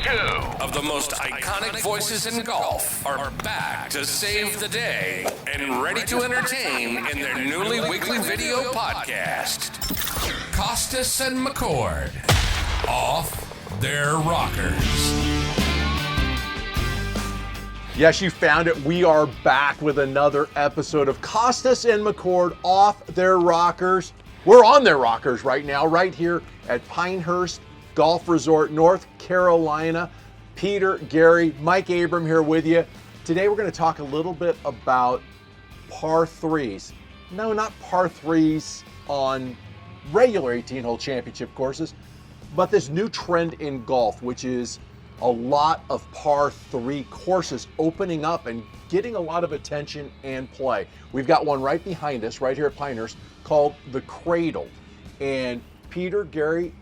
Two of the most iconic voices in golf are back to save the day and ready to entertain in their newly weekly video podcast. Kostis and McCord, off their rockers. Yes, you found it. We are back with another episode of Kostis and McCord, off their rockers. We're on their rockers right now, right here at Pinehurst Golf Resort, North Carolina. Peter, Gary, Mike Abram here with you. Today we're going to talk a little bit about par threes. No, not par threes on regular 18-hole championship courses, but this new trend in golf, which is a lot of par three courses opening up and getting a lot of attention and play. We've got one right behind us, right here at Pinehurst, called the Cradle. And Peter, Gary,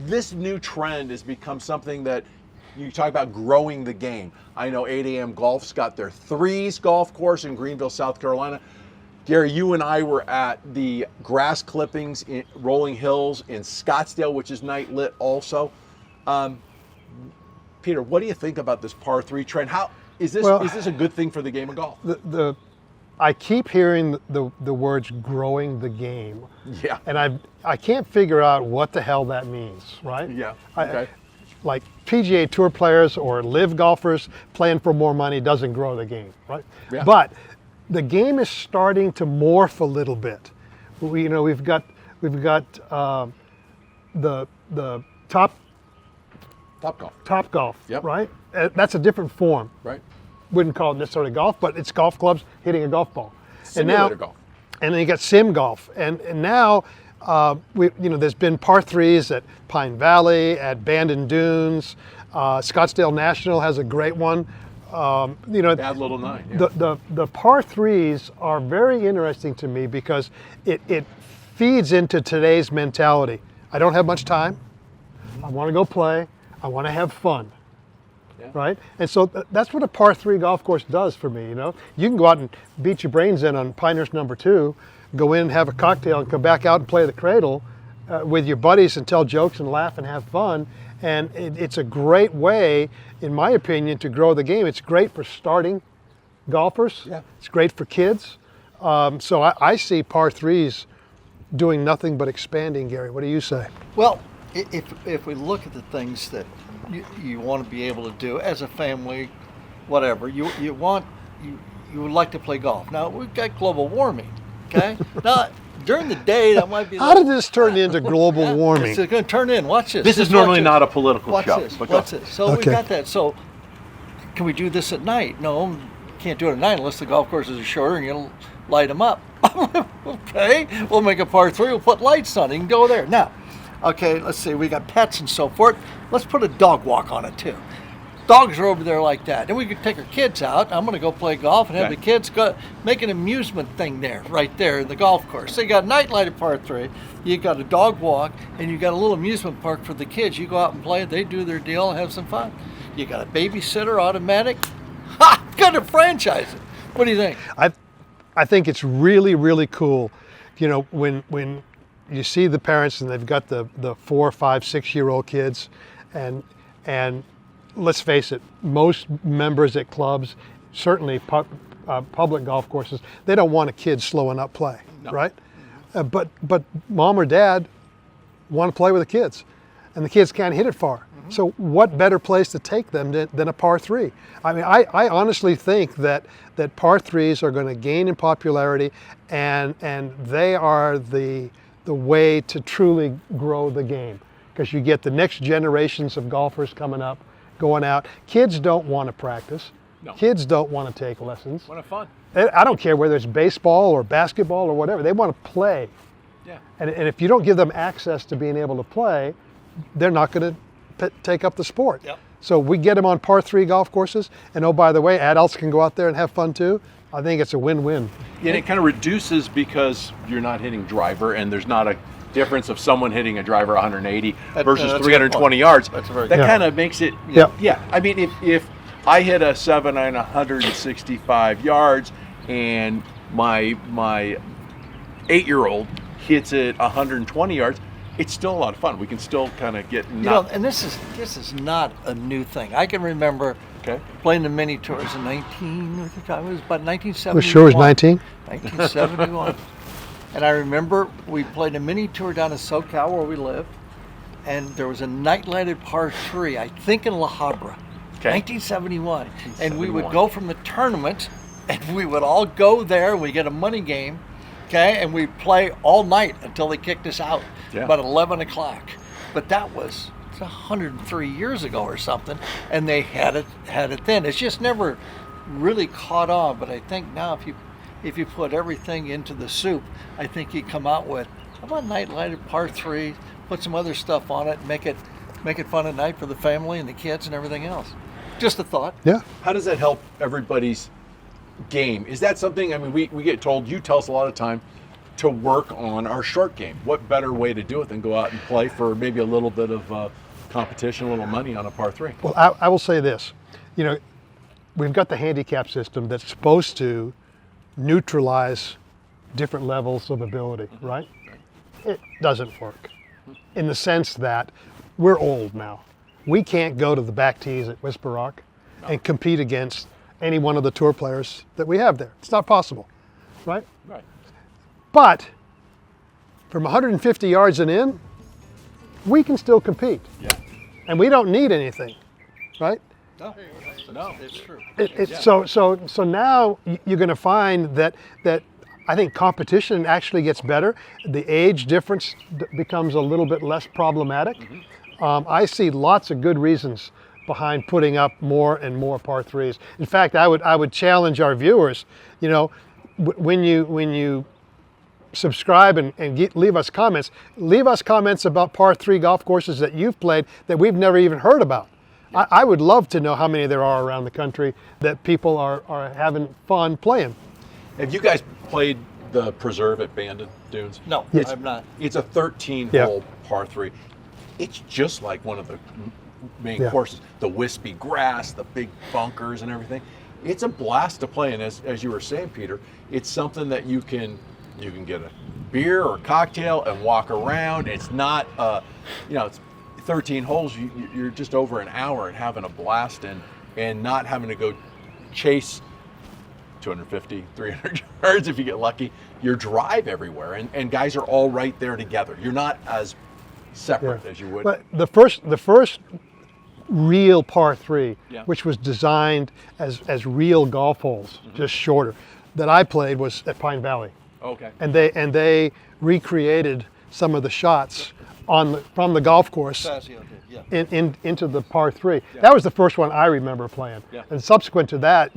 this new trend has become something that you talk about growing the game. I know 8 a.m. Golf's got their threes golf course in Greenville, South Carolina. Gary, you and I were at the grass clippings in Rolling Hills in Scottsdale, which is night lit also. Peter, what do you think about this par three trend? How is this a good thing for the game of golf? I keep hearing the words growing the game. Yeah. And I can't figure out what the hell that means, right? Yeah. Okay. Like PGA Tour players or live golfers playing for more money doesn't grow the game, right? Yeah. But the game is starting to morph a little bit. We've got the Top golf, Yep. right? That's a different form. Right. Wouldn't call it necessarily golf, but it's golf clubs hitting a golf ball. Simulator golf. And then you got sim golf, and now there's been par threes at Pine Valley, at Bandon Dunes, Scottsdale National has a great one. Bad little nine. Yeah. The par threes are very interesting to me because it feeds into today's mentality. I don't have much time. I want to go play. I want to have fun. Yeah. Right? And so that's what a par three golf course does for me, You can go out and beat your brains in on Pinehurst number 2, go in and have a cocktail and come back out and play the Cradle with your buddies and tell jokes and laugh and have fun. And it's a great way, in my opinion, to grow the game. It's great for starting golfers. Yeah. It's great for kids. So I see par threes doing nothing but expanding, Gary. What do you say? Well, if we look at the things that you want to be able to do as a family, whatever, you would like to play golf. Now, we've got global warming, okay? Now, during the day, that might be... How did this turn into global warming? It's going to turn in. Watch this. This is normally not a political watch show. Watch this. So we got that. So can we do this at night? No, can't do it at night unless the golf courses are shorter and you'll light them up. Okay, we'll make a par three. We'll put lights on it. You can go there. Now, okay, let's see. We got pets and so forth. Let's put a dog walk on it too. Dogs are over there like that. Then we could take our kids out. I'm going to go play golf and have the kids go make an amusement thing there, right there in the golf course. So you got night lighted par three. You got a dog walk, and you got a little amusement park for the kids. You go out and play. They do their deal and have some fun. You got a babysitter automatic. Ha! Got to franchise it. What do you think? I think it's really, really cool. When you see the parents and they've got the 4, 5, 6-year-old kids, and let's face it, most members at clubs, certainly public golf courses, they don't want a kid slowing up play, right? But mom or dad want to play with the kids, and the kids can't hit it far. Mm-hmm. So what better place to take them than a par three? I mean, I honestly think that par threes are going to gain in popularity, and they are the way to truly grow the game, because you get the next generations of golfers coming up, going out. Kids don't want to practice. No. Kids don't want to take lessons. Want to have fun. I don't care whether it's baseball or basketball or whatever. They want to play. Yeah. And if you don't give them access to being able to play, they're not going to take up the sport. Yep. So we get them on par three golf courses, and oh, by the way, adults can go out there and have fun too. I think it's a win-win. And it kind of reduces because you're not hitting driver, and there's not a difference of someone hitting a driver 180 versus 320 yards. That's a very that kind of makes it. Yep. Yeah. I mean, if I hit a 7-iron 165 yards, and my 8-year-old hits it 120 yards, it's still a lot of fun. We can still kind of get and this is not a new thing. I can remember playing the mini tours in it was about 1971. Was sure it was 19? 1971. And I remember we played a mini tour down in SoCal where we lived, and there was a night-lighted par 3, I think in La Habra, 1971. And we would go from the tournament, and we would all go there, we get a money game, and we'd play all night until they kicked us out, about 11 o'clock. But that was 103 years ago or something, and they had it then. It's just never really caught on, but I think now if you put everything into the soup, I think you come out with, how about night-lighted par 3, put some other stuff on it, make it fun at night for the family and the kids and everything else. Just a thought. Yeah. How does that help everybody's game? Is that something, I mean, we get told, you tell us a lot of time, to work on our short game. What better way to do it than go out and play for maybe a little bit of competition, a little money on a par 3? Well, I will say this. We've got the handicap system that's supposed to neutralize different levels of ability, right? It doesn't work in the sense that we're old now. We can't go to the back tees at Whisper Rock and compete against any one of the tour players that we have there. It's not possible, right? Right. But from 150 yards and in, we can still compete. Yeah. And we don't need anything, right? No, it's true. So now you're going to find that I think competition actually gets better. The age difference becomes a little bit less problematic. I see lots of good reasons behind putting up more and more par 3s. In fact, I would challenge our viewers. When you subscribe and leave us comments about par 3 golf courses that you've played that we've never even heard about. I would love to know how many there are around the country that people are having fun playing. Have you guys played the Preserve at Bandon Dunes? No, I've not. It's a 13-hole par 3. It's just like one of the main courses. The wispy grass, the big bunkers and everything. It's a blast to play, and as you were saying, Peter, it's something that you can get a beer or cocktail and walk around. It's not, it's 13 holes. You're just over an hour and having a blast and not having to go chase 250, 300 yards if you get lucky. You drive everywhere, and guys are all right there together. You're not as separate as you would. But the first real par 3, which was designed as real golf holes, just shorter, that I played was at Pine Valley. Okay. And they recreated some of the shots from the golf course into the par 3. Yeah. That was the first one I remember playing. Yeah. And subsequent to that,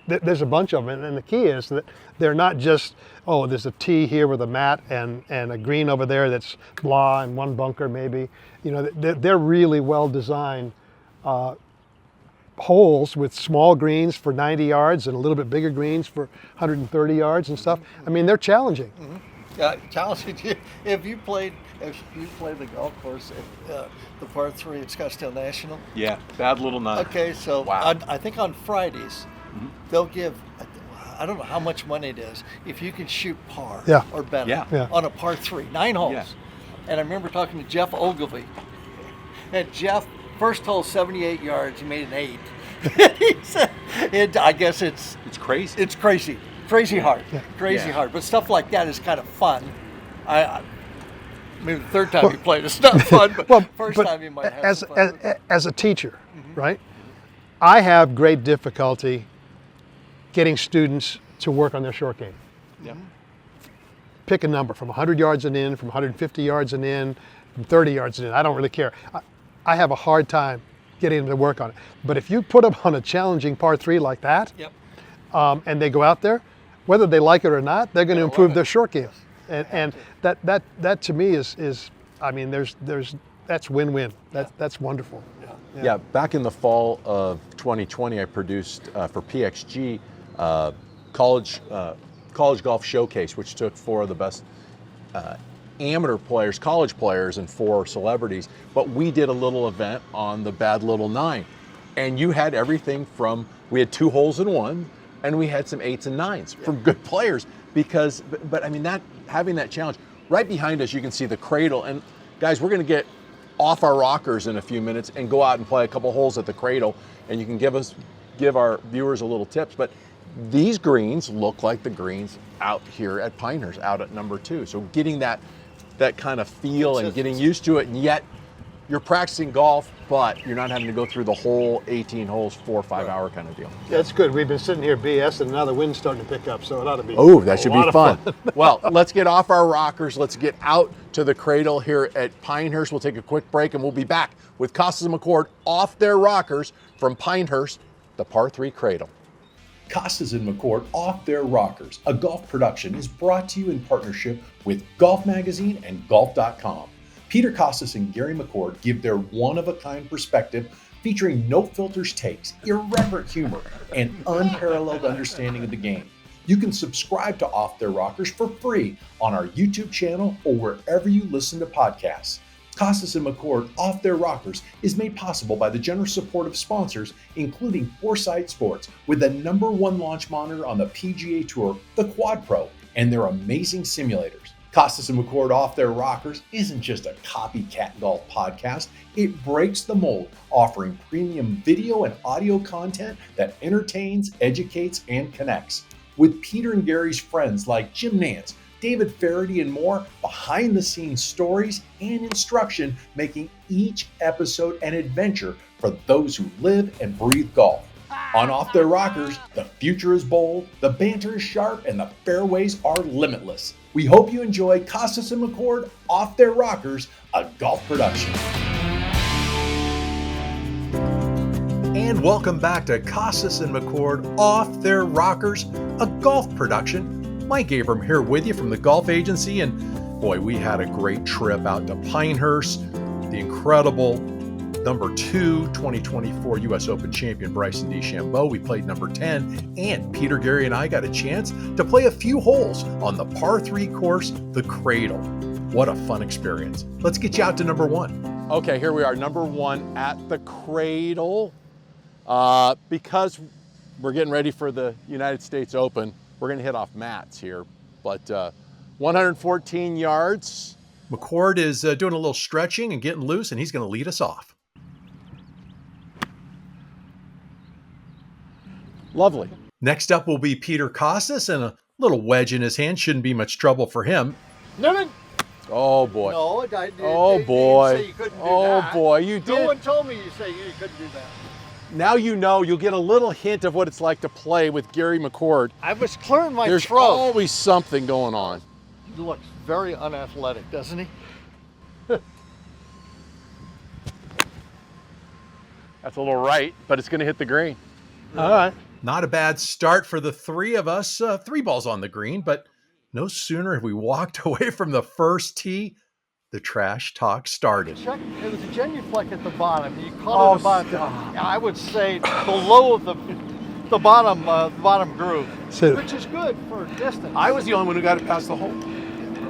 there's a bunch of them. And the key is that they're not just, there's a tee here with a mat and a green over there that's blah and one bunker maybe. They're really well designed holes with small greens for 90 yards and a little bit bigger greens for 130 yards and stuff. I mean, they're challenging. Mm-hmm. Yeah, challenging. If you played the golf course at the par 3 at Scottsdale National. Yeah, bad little nut. Okay, so I think on Fridays they'll give, I don't know how much money it is, if you can shoot par or better on a par 3, 9 holes. Yeah. And I remember talking to Jeff Ogilvy. And Jeff, first hole 78 yards, he made an 8. He said, I guess it's crazy. It's crazy. Crazy hard. Yeah. Crazy hard. But stuff like that is kind of fun. Maybe the third time you played it's not fun, but first time you might have some fun. As a teacher, right? I have great difficulty getting students to work on their short game. Yeah. Pick a number from 100 yards and in, from 150 yards and in, from 30 yards and in. I don't really care. I have a hard time getting them to work on it. But if you put them on a challenging par 3 like that, and they go out there, whether they like it or not, they're going to improve their short game. And that to me is I mean, that's win-win. That's wonderful. Yeah, back in the fall of 2020, I produced for PXG college golf showcase, which took 4 of the best amateur players, college players, and 4 celebrities. But we did a little event on the Bad Little 9, and you had everything from, we had 2 holes in 1, and we had some 8s and 9s from good players. But I mean, having that challenge, Right behind us, you can see the Cradle. And guys, we're going to get off our rockers in a few minutes and go out and play a couple holes at the Cradle. And you can give our viewers a little tips. But these greens look like the greens out here at Pinehurst, out at number 2. So getting that kind of feel and getting used to it, and yet you're practicing golf, but you're not having to go through the whole 18 holes, 4 or 5 hour kind of deal. That's good. We've been sitting here BS, and now the wind's starting to pick up, so it ought to be. Oh, that should be fun. fun. Well, let's get off our rockers. Let's get out to the Cradle here at Pinehurst. We'll take a quick break, and we'll be back with Kostis and McCord off their rockers from Pinehurst, the par 3 Cradle. Kostis and McCord Off Their Rockers, a golf production, is brought to you in partnership with Golf Magazine and Golf.com. Peter Kostis and Gary McCord give their one-of-a-kind perspective featuring no-filters takes, irreverent humor, and unparalleled understanding of the game. You can subscribe to Off Their Rockers for free on our YouTube channel or wherever you listen to podcasts. Kostis and McCord Off Their Rockers is made possible by the generous support of sponsors, including Foresight Sports, with the #1 launch monitor on the PGA Tour, the Quad Pro, and their amazing simulators. Kostis and McCord Off Their Rockers isn't just a copycat golf podcast. It breaks the mold, offering premium video and audio content that entertains, educates, and connects. With Peter and Gary's friends like Jim Nance, David Faraday, and more, behind-the-scenes stories and instruction, making each episode an adventure for those who live and breathe golf. On Off Their Rockers, the future is bold, the banter is sharp, and the fairways are limitless. We hope you enjoy Kostis and McCord Off Their Rockers, a golf production. And welcome back to Kostis and McCord Off Their Rockers, a golf production. Mike Abram here with you from the Golf Agency, and boy, we had a great trip out to Pinehurst. The incredible number 2 2024 U.S. Open champion Bryson DeChambeau. We played number 10, and Peter, Gary, and I got a chance to play a few holes on the par 3 course, the Cradle. What a fun experience. Let's get you out to number 1. Okay, here we are, number 1 at the Cradle. Because we're getting ready for the United States Open, we're going to hit off mats here, but 114 yards. McCord is doing a little stretching and getting loose, and he's going to lead us off. Lovely. Next up will be Peter Kostis, and a little wedge in his hand. Shouldn't be much trouble for him. No. Oh boy. No, Oh boy. Say you couldn't do Oh that. boy, you did. No one told me you say you couldn't do that. Now you know, you'll get a little hint of what it's like to play with Gary McCord. I was clearing my There's throat. always something going on. He looks very unathletic, doesn't he? That's a little right, but it's going to hit the green. All right. Not a bad start for the three of us. 3 balls on the green, but no sooner have we walked away from the first tee, the trash talk started. Check. It was a genuflect at the bottom. You caught it about, I would say, below the bottom groove, So- which is good for distance. I was the only one who got it past the hole.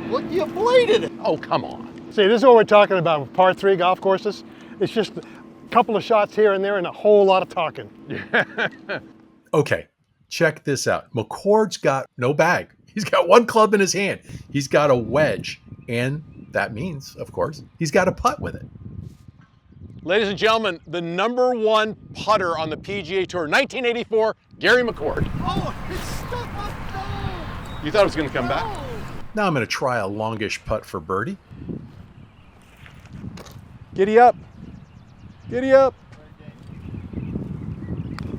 Look, you bladed it. Oh, come on. See, this is what we're talking about with par 3 golf courses. It's just a couple of shots here and there and a whole lot of talking. Okay, check this out. McCord's got no bag. He's got 1 club in his hand. He's got a wedge, and that means, of course, he's got a putt with it. Ladies and gentlemen, the #1 putter on the PGA Tour, 1984, Gary McCord. Oh, it's stuck up. You thought it was going to come back? Now I'm going to try a longish putt for birdie. Giddy up. Giddy up.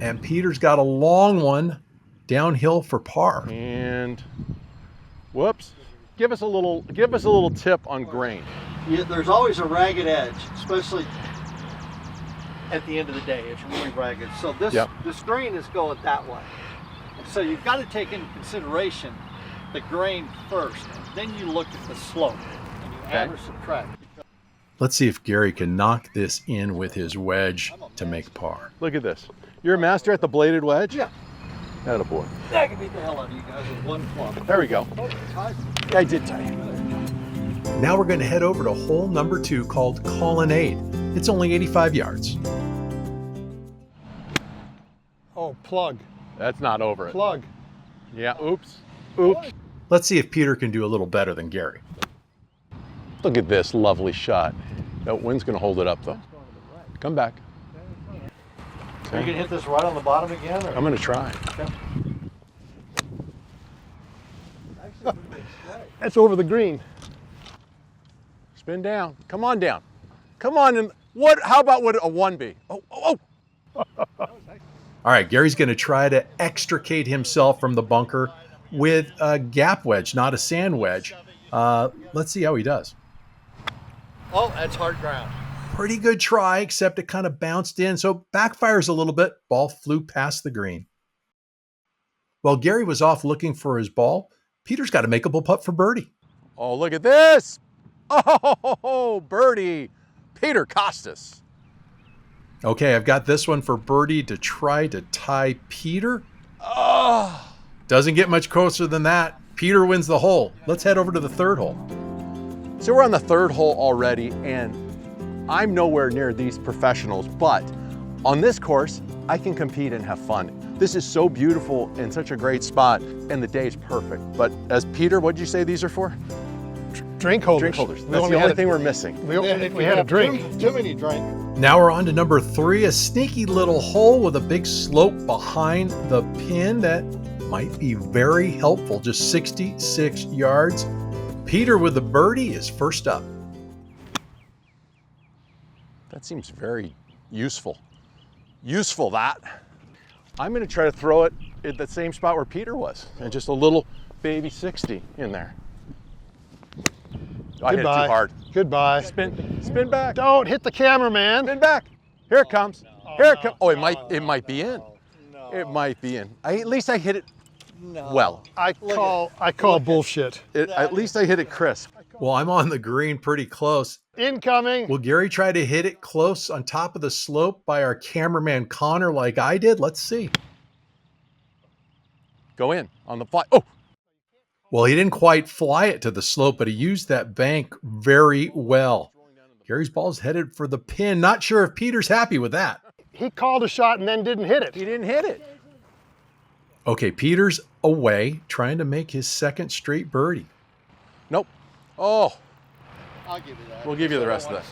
And Peter's got a long one downhill for par. And whoops. Give us a little tip on grain. There's always a ragged edge, especially at the end of the day. It's really ragged. So this grain is going that way. So you've got to take into consideration the grain first. Then you look at the slope and you add or subtract. Let's see if Gary can knock this in with his wedge to make par. Look at this. You're a master at the bladed wedge? Yeah. Attaboy. That can beat the hell out of you guys with 1 club. There we go. I did tell you. Now we're going to head over to hole number 2 called Colonnade. It's only 85 yards. Oh, plug. That's not over it. Plug. Yeah, oops. Oops. Let's see if Peter can do a little better than Gary. Look at this lovely shot. That wind's going to hold it up, though. Come back. Are you going to hit this right on the bottom again? Or? I'm going to try. Okay. That's over the green. Spin down. Come on down. Come on. And what? How about what a 1B? Oh, oh, oh. All right, Gary's going to try to extricate himself from the bunker with a gap wedge, not a sand wedge. Let's see how he does. Oh, that's hard ground. Pretty good try, except it kind of bounced in, so backfires a little bit. Ball flew past the green. While Gary was off looking for his ball, Peter's got a makeable putt for birdie. Oh, look at this. Oh, birdie. Peter Kostis. Okay, I've got this one for birdie to try to tie Peter. Oh. Doesn't get much closer than that. Peter wins the hole. Let's head over to the third hole. So we're on the third hole already, and I'm nowhere near these professionals, but on this course, I can compete and have fun. This is so beautiful and such a great spot, and the day is perfect. But as Peter, what did you say these are for? Drink holders. Drink holders. That's the only thing we're missing. We had a drink. Too many drink. Now we're on to number 3, a sneaky little hole with a big slope behind the pin that might be very helpful, just 66 yards. Peter with the birdie is first up. That seems very useful. Useful, that. I'm going to try to throw it at the same spot where Peter was, and just a little baby 60 in there. I hit it too hard. Goodbye. Spin back. Don't hit the camera, man. Spin back. Here it comes. Here it comes. Oh, it might be in. No. It might be in. At least I hit it well. I call bullshit. At least I hit it crisp. Well, I'm on the green pretty close. Incoming. Will Gary try to hit it close on top of the slope by our cameraman Connor like I did? Let's see. Go in on the fly. Oh! Well, he didn't quite fly it to the slope, but he used that bank very well. Gary's ball's headed for the pin. Not sure if Peter's happy with that. He called a shot and then didn't hit it. He didn't hit it. Okay, Peter's away, trying to make his second straight birdie. Nope. Oh, I'll give you that. we'll give you the rest of that.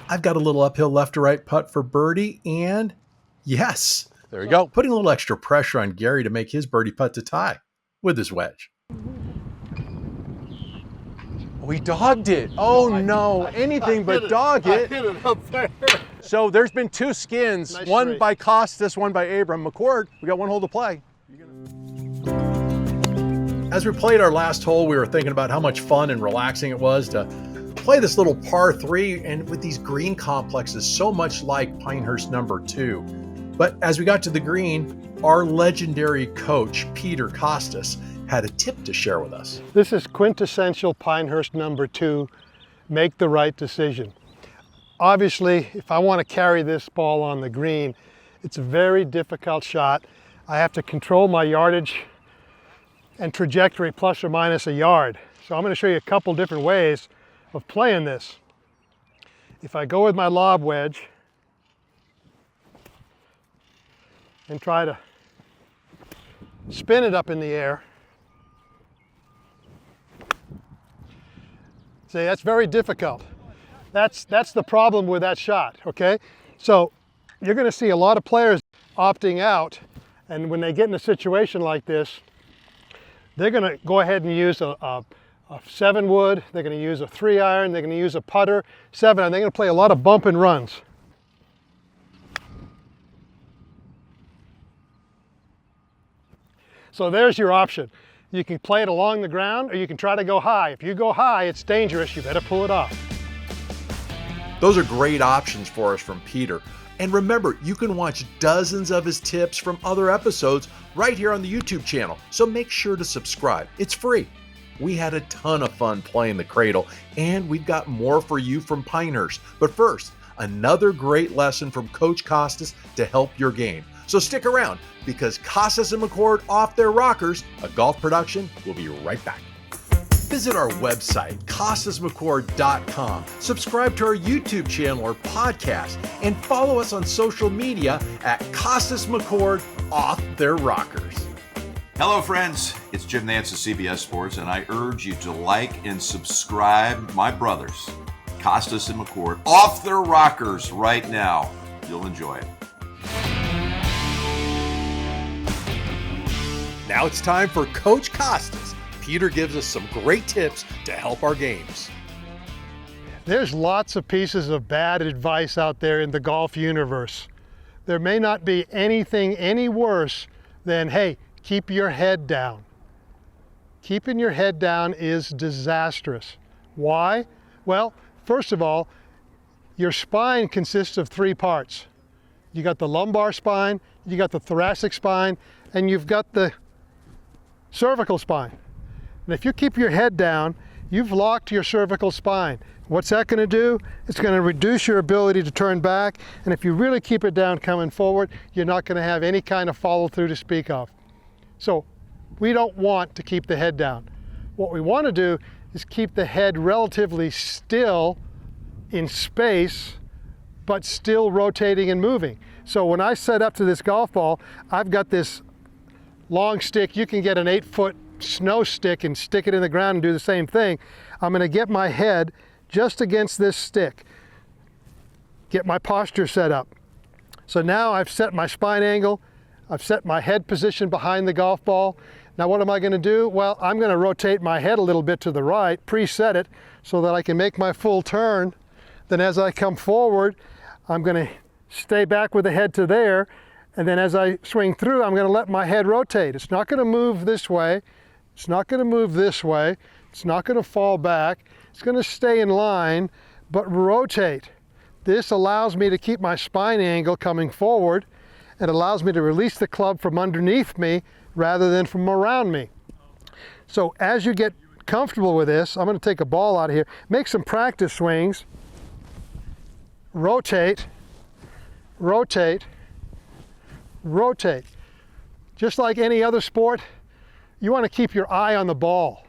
I've got a little uphill left to right putt for birdie, and yes, There we go. putting a little extra pressure on Gary to make his birdie putt to tie with his wedge. We dogged it. Oh no, anything but dog I it. hit it up there. So there's been 2 skins, Nice one three. by Kostis, one by Abram. McCord, we got 1 hole to play. As we played our last hole, we were thinking about how much fun and relaxing it was to play this little par 3 and with these green complexes so much like Pinehurst number 2. But as we got to the green, our legendary coach, Peter Kostis, had a tip to share with us. This is quintessential Pinehurst number 2. Make the right decision. Obviously, if I want to carry this ball on the green, it's a very difficult shot. I have to control my yardage and trajectory plus or minus a yard. So I'm going to show you a couple different ways of playing this. If I go with my lob wedge and try to spin it up in the air, see, that's very difficult. That's the problem with that shot, okay? So you're going to see a lot of players opting out, and when they get in a situation like this, they're going to go ahead and use a 7-wood, they're going to use a 3-iron, they're going to use a putter, 7-iron. They're going to play a lot of bump and runs. So there's your option. You can play it along the ground, or you can try to go high. If you go high, it's dangerous. You better pull it off. Those are great options for us from Peter. And remember, you can watch dozens of his tips from other episodes right here on the YouTube channel. So make sure to subscribe. It's free. We had a ton of fun playing the Cradle, and we've got more for you from Pinehurst. But first, another great lesson from Coach Kostis to help your game. So stick around, because Kostis and McCord Off Their Rockers, a golf production, will be right back. Visit our website, KostisMcCord.com. Subscribe to our YouTube channel or podcast, and follow us on social media at Kostis McCord Off Their Rockers. Hello, friends. It's Jim Nance of CBS Sports, and I urge you to like and subscribe my brothers, Kostis and McCord, off their rockers right now. You'll enjoy it. Now it's time for Coach Kostis. Peter gives us some great tips to help our games. There's lots of pieces of bad advice out there in the golf universe. There may not be anything any worse than, hey, keep your head down. Keeping your head down is disastrous. Why? Well, first of all, your spine consists of three parts. You got the lumbar spine, you got the thoracic spine, and you've got the cervical spine. And if you keep your head down, you've locked your cervical spine. What's that going to do? It's going to reduce your ability to turn back, and if you really keep it down coming forward, you're not going to have any kind of follow through to speak of. So we don't want to keep the head down. What we want to do is keep the head relatively still in space, but still rotating and moving. So when I set up to this golf ball, I've got this long stick. You can get an 8-foot snow stick and stick it in the ground and do the same thing. I'm going to get my head just against this stick, get my posture set up. So now I've set my spine angle, I've set my head position behind the golf ball. Now what am I going to do? Well, I'm going to rotate my head a little bit to the right, preset it so that I can make my full turn. Then as I come forward, I'm going to stay back with the head to there, and then as I swing through, I'm going to let my head rotate. It's not going to move this way, it's not going to move this way, it's not going to fall back, it's going to stay in line, but rotate. This allows me to keep my spine angle coming forward. It allows me to release the club from underneath me rather than from around me. So as you get comfortable with this, I'm going to take a ball out of here, make some practice swings, rotate, rotate, rotate. Just like any other sport, you want to keep your eye on the ball.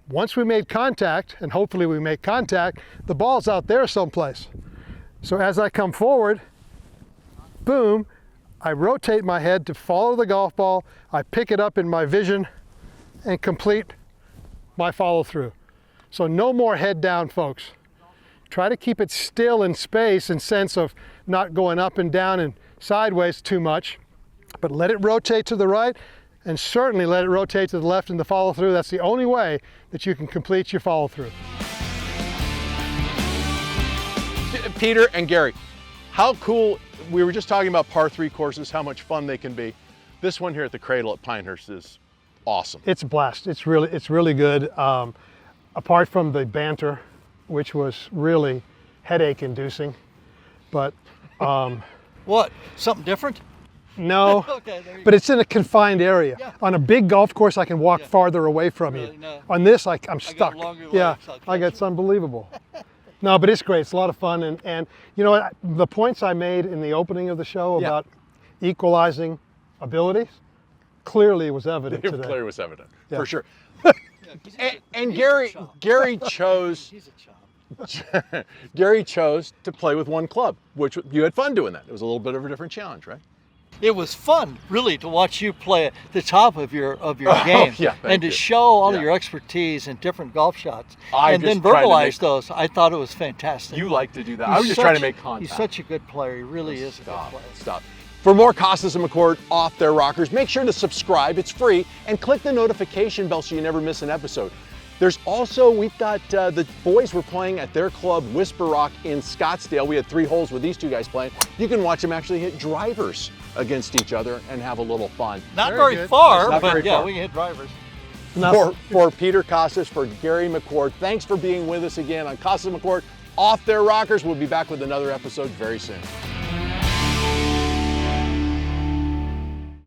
Once we made contact, and hopefully we make contact, the ball's out there someplace. So as I come forward, boom, I rotate my head to follow the golf ball, I pick it up in my vision and complete my follow through. So no more head down, folks. Try to keep it still in space in sense of not going up and down and sideways too much, but let it rotate to the right and certainly let it rotate to the left in the follow through. That's the only way that you can complete your follow through. Peter and Gary, how cool, we were just talking about par 3 courses, how much fun they can be. This one here at the Cradle at Pinehurst is awesome. It's a blast. It's really good. Apart from the banter, which was really headache inducing, but What? Something different? no, Okay, there you but it's in a confined area. Yeah. On a big golf course, I can walk Yeah. farther away from Really? you. No. On this, I'm stuck. longer Yeah, legs, I'll catch it's unbelievable. No, but it's great. It's a lot of fun. And you know what? The points I made in the opening of the show Yeah. about equalizing abilities clearly was evident It today. clearly was evident, Yeah. for sure. Yeah, And he's Gary, a chump. Gary chose He's a chump. Gary chose to play with one club, which you had fun doing that. It was a little bit of a different challenge, right? It was fun, really, to watch you play at the top of your game, yeah, thank and to you. show all Yeah. of your expertise in different golf shots, I and then just tried to verbalize make- those. I thought it was fantastic. You like to do that. He's I was just trying to such- make contact. He's such a good player. He really is a good Stop, player. stop. For more Kostis and McCord off their rockers, make sure to subscribe, it's free, and click the notification bell so you never miss an episode. There's also, we've got the boys were playing at their club, Whisper Rock in Scottsdale. We had 3 holes with these 2 guys playing. You can watch them actually hit drivers against each other and have a little fun. Not Very very good. far, Not but very yeah, far. we can hit drivers. For Peter Kostis, for Gary McCord, thanks for being with us again on Kostis and McCord off their rockers. We'll be back with another episode very soon.